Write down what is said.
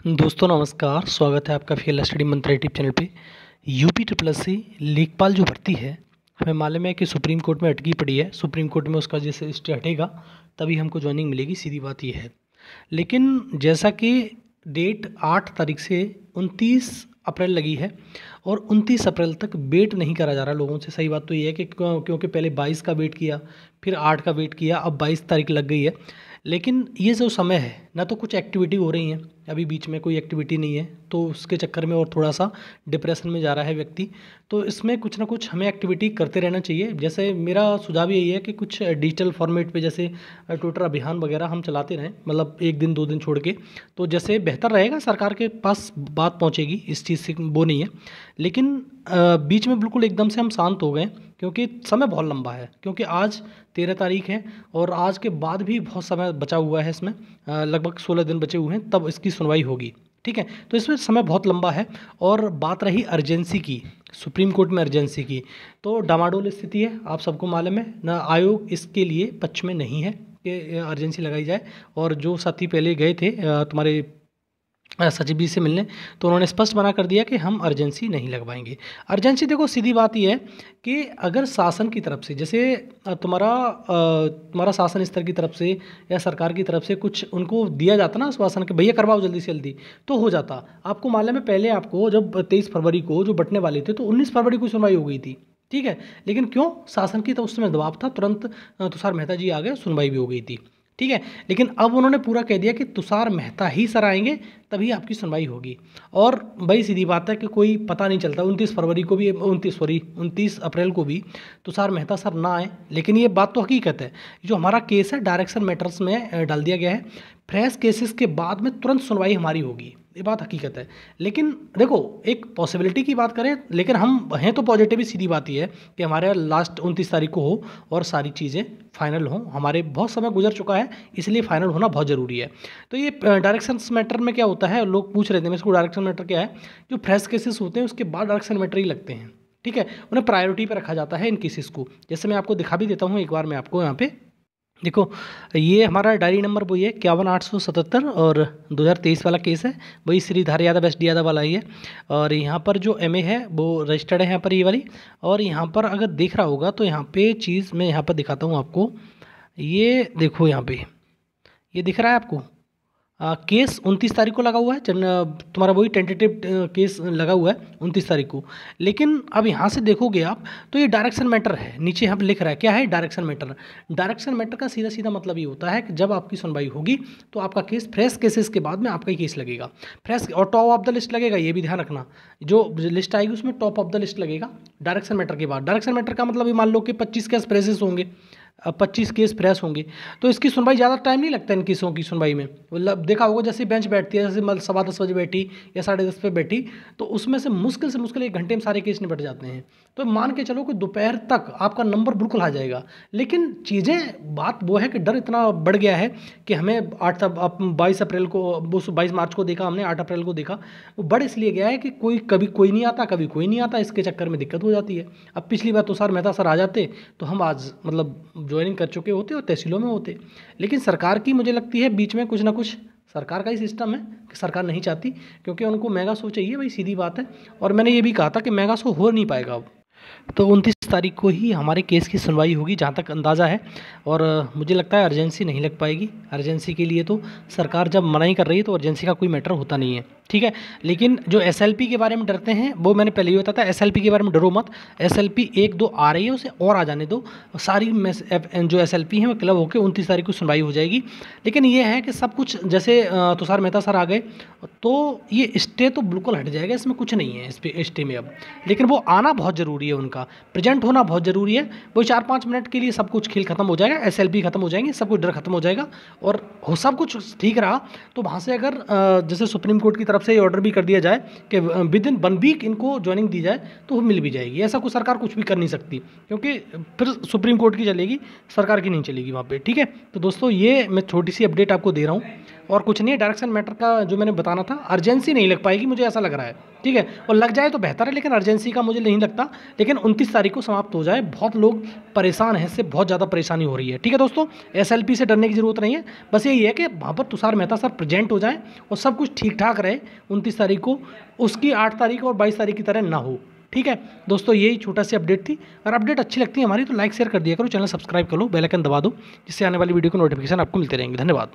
दोस्तों नमस्कार, स्वागत है आपका फील स्टडी मंत्रा यूट्यूब चैनल पे। यूपी ट्रिपल एस सी लेखपाल जो भर्ती है, हमें मालूम है कि सुप्रीम कोर्ट में अटकी पड़ी है। सुप्रीम कोर्ट में उसका जैसे स्टे हटेगा तभी हमको ज्वाइनिंग मिलेगी, सीधी बात ये है। लेकिन जैसा कि डेट 8 तारीख से 29 अप्रैल लगी है और 29 अप्रैल तक वेट नहीं करा जा रहा लोगों से। सही बात तो ये है कि क्योंकि पहले 22 का वेट किया, फिर 8 का वेट किया, अब 22 तारीख लग गई है। लेकिन ये जो समय है, ना तो कुछ एक्टिविटी हो रही है, अभी बीच में कोई एक्टिविटी नहीं है, तो उसके चक्कर में और थोड़ा सा डिप्रेशन में जा रहा है व्यक्ति। तो इसमें कुछ ना कुछ हमें एक्टिविटी करते रहना चाहिए। जैसे मेरा सुझाव यही है कि कुछ डिजिटल फॉर्मेट पे जैसे ट्विटर अभियान वगैरह हम चलाते रहें, मतलब 1 दिन 2 दिन छोड़ के, तो जैसे बेहतर रहेगा। सरकार के पास बात पहुंचेगी, इस चीज़ से वो नहीं है। लेकिन बीच में बिल्कुल एकदम से हम शांत हो गए क्योंकि समय बहुत लंबा है। क्योंकि आज 13 तारीख है और आज के बाद भी बहुत समय बचा हुआ है इसमें, लगभग 16 दिन बचे हुए हैं, तब इसकी सुनवाई होगी। ठीक है, तो इसमें समय बहुत लंबा है। और बात रही अर्जेंसी की, सुप्रीम कोर्ट में अर्जेंसी की, तो डामाडोल स्थिति है, आप सबको मालूम है ना। आयोग इसके लिए पक्ष में नहीं है कि अर्जेंसी लगाई जाए। और जो साथी पहले गए थे तुम्हारे सचिव जी से मिलने, तो उन्होंने स्पष्ट मना कर दिया कि हम अर्जेंसी नहीं लगवाएंगे। अर्जेंसी देखो, सीधी बात यह है कि अगर शासन की तरफ से, जैसे तुम्हारा शासन स्तर की तरफ से या सरकार की तरफ से कुछ उनको दिया जाता ना आश्वासन कि भैया करवाओ जल्दी से जल्दी, तो हो जाता। आपको मालूम है पहले आपको जब 23 फरवरी को जो बंटने वाले थे, तो 19 फरवरी को सुनवाई हो गई थी। ठीक है, लेकिन क्यों? शासन की तो उस समय दबाव था, तुरंत तुषार मेहता जी आ गए, सुनवाई भी हो गई थी। ठीक है, लेकिन अब उन्होंने पूरा कह दिया कि तुषार मेहता ही सर आएंगे तभी आपकी सुनवाई होगी। और भाई सीधी बात है कि कोई पता नहीं चलता, 29 फरवरी को भी 29 अप्रैल को भी तुषार मेहता सर ना आए। लेकिन ये बात तो हकीकत है, जो हमारा केस है डायरेक्शन मैटर्स में डाल दिया गया है। फ्रेश केसेस के बाद में तुरंत सुनवाई हमारी होगी, ये बात हकीकत है। लेकिन देखो, एक पॉसिबिलिटी की बात करें, लेकिन हम हैं तो पॉजिटिव ही। सीधी बात यह है कि हमारे लास्ट 29 तारीख को हो और सारी चीज़ें फाइनल हों। हमारे बहुत समय गुजर चुका है, इसलिए फाइनल होना बहुत ज़रूरी है। तो ये डायरेक्शन मैटर में क्या होता है, लोग पूछ रहे थे इसको डायरेक्शन मैटर क्या है। जो फ्रेश केसेस होते हैं उसके बाद डायरेक्शन मैटर ही लगते हैं। ठीक है, उन्हें प्रायोरिटी पर रखा जाता है इन केसेस को। जैसे मैं आपको दिखा भी देता हूँ एक बार, मैं आपको यहाँ पे देखो, ये हमारा डायरी नंबर वही है 51,877 और 2023 वाला केस है, वही श्री धार यादव एस डी यादव वाला ही है। और यहाँ पर जो एमए है वो रजिस्टर्ड है यहाँ पर, ये वाली। और यहाँ पर अगर देख रहा होगा तो यहाँ पे चीज़ मैं यहाँ पर दिखाता हूँ आपको। ये देखो, यहाँ पे ये दिख रहा है आपको। केस 29 तारीख को लगा हुआ है, तुम्हारा वही टेंटेटिव केस लगा हुआ है 29 तारीख को। लेकिन अब यहाँ से देखोगे आप तो ये डायरेक्शन मैटर है, नीचे यहाँ पे लिख रहा है क्या है, डायरेक्शन मैटर। डायरेक्शन मैटर का सीधा सीधा मतलब ये होता है कि जब आपकी सुनवाई होगी तो आपका केस फ्रेश केसेस के बाद में आपका ही केस लगेगा, फ्रेश और टॉप ऑफ द लिस्ट लगेगा। ये भी ध्यान रखना, जो लिस्ट आएगी उसमें टॉप ऑफ द लिस्ट लगेगा डायरेक्शन मैटर के बाद। डायरेक्शन मैटर का मतलब ये मान लो कि 25 केस फ्रेशेस होंगे, अब 25 केस फ्रेश होंगे, तो इसकी सुनवाई ज़्यादा टाइम नहीं लगता इन केसों की सुनवाई में। मतलब देखा होगा जैसे बेंच बैठती है, जैसे 10:15 बजे बैठी या 10:30 पे बैठी, तो उसमें से मुश्किल 1 घंटे में सारे केस निपट जाते हैं। तो मान के चलो कि दोपहर तक आपका नंबर बिल्कुल आ जाएगा। लेकिन चीज़ें बात वो है कि डर इतना बढ़ गया है कि हमें 22 अप्रैल को, 22 मार्च को देखा हमने, 8 अप्रैल को देखा। वो बढ़ इसलिए गया है कि कभी कोई नहीं आता, कभी कोई नहीं आता, इसके चक्कर में दिक्कत हो जाती है। अब पिछली बार तुषार मेहता सर आ जाते तो हम आज मतलब ज्वाइनिंग कर चुके होते और तहसीलों में होते। लेकिन सरकार की मुझे लगती है बीच में कुछ ना कुछ सरकार का ही सिस्टम है कि सरकार नहीं चाहती, क्योंकि उनको मेगा शो चाहिए, भाई सीधी बात है। और मैंने ये भी कहा था कि मेगा शो हो नहीं पाएगा अब। तो 29 तारीख को ही हमारे केस की सुनवाई होगी जहाँ तक अंदाज़ा है। और मुझे लगता है अर्जेंसी नहीं लग पाएगी। अर्जेंसी के लिए तो सरकार जब मना ही कर रही है तो अर्जेंसी का कोई मैटर होता नहीं है। ठीक है, लेकिन जो एसएलपी के बारे में डरते हैं वो मैंने पहले ही बताया था, एसएलपी के बारे में डरो मत। एसएलपी 1-2 आ रही है, उसे और आ जाने दो। सारी जो एसएलपी हैं वो क्लब होकर 29 तारीख को सुनवाई हो जाएगी। लेकिन ये है कि सब कुछ जैसे तुषार मेहता सर आ गए तो ये स्टे तो बिल्कुल हट जाएगा, इसमें कुछ नहीं है इस पे स्टे में अब। लेकिन वो आना बहुत ज़रूरी है, उनका प्रेजेंट होना बहुत ज़रूरी है। वो 4-5 मिनट के लिए सब कुछ खेल खत्म हो जाएगा, एसएलपी खत्म हो जाएंगे, सब कुछ डर खत्म हो जाएगा और सब कुछ ठीक रहा। तो वहाँ से अगर जैसे सुप्रीम कोर्ट की तरफ से ये ऑर्डर भी कर दिया जाए कि विद इन 1 वीक इनको ज्वाइनिंग दी जाए तो वो मिल भी जाएगी। ऐसा कुछ सरकार कुछ भी कर नहीं सकती, क्योंकि फिर सुप्रीम कोर्ट की चलेगी, सरकार की नहीं चलेगी वहाँ पे। ठीक है, तो दोस्तों ये मैं छोटी सी अपडेट आपको दे रहा हूँ। और कुछ नहीं है। डायरेक्शन मैटर का जो मैंने बताना था, अर्जेंसी नहीं लग पाएगी, मुझे ऐसा लग रहा है, ठीक है, और लग जाए तो बेहतर है, लेकिन अर्जेंसी का मुझे नहीं लगता। लेकिन 29 तारीख को समाप्त हो जाए, बहुत लोग परेशान हैं, इससे बहुत ज़्यादा परेशानी हो रही है, ठीक है दोस्तों। SLP से डरने की ज़रूरत नहीं है, बस यही है कि वहाँ पर तुषार मेहता सर प्रेजेंट हो जाए और सब कुछ ठीक ठाक रहे 29 तारीख को, उसकी 8 तारीख और 22 तारीख की तरह ना हो, ठीक है दोस्तों। यही छोटा सी अपडेट थी। अगर अपडेट अच्छी लगती है हमारी तो लाइक शेयर कर दिया करो, चैनल सब्सक्राइब कर लो, बेल आइकन दबा दो, जिससे आने वाली वीडियो के नोटिफिकेशन आपको मिलते रहेंगे। धन्यवाद।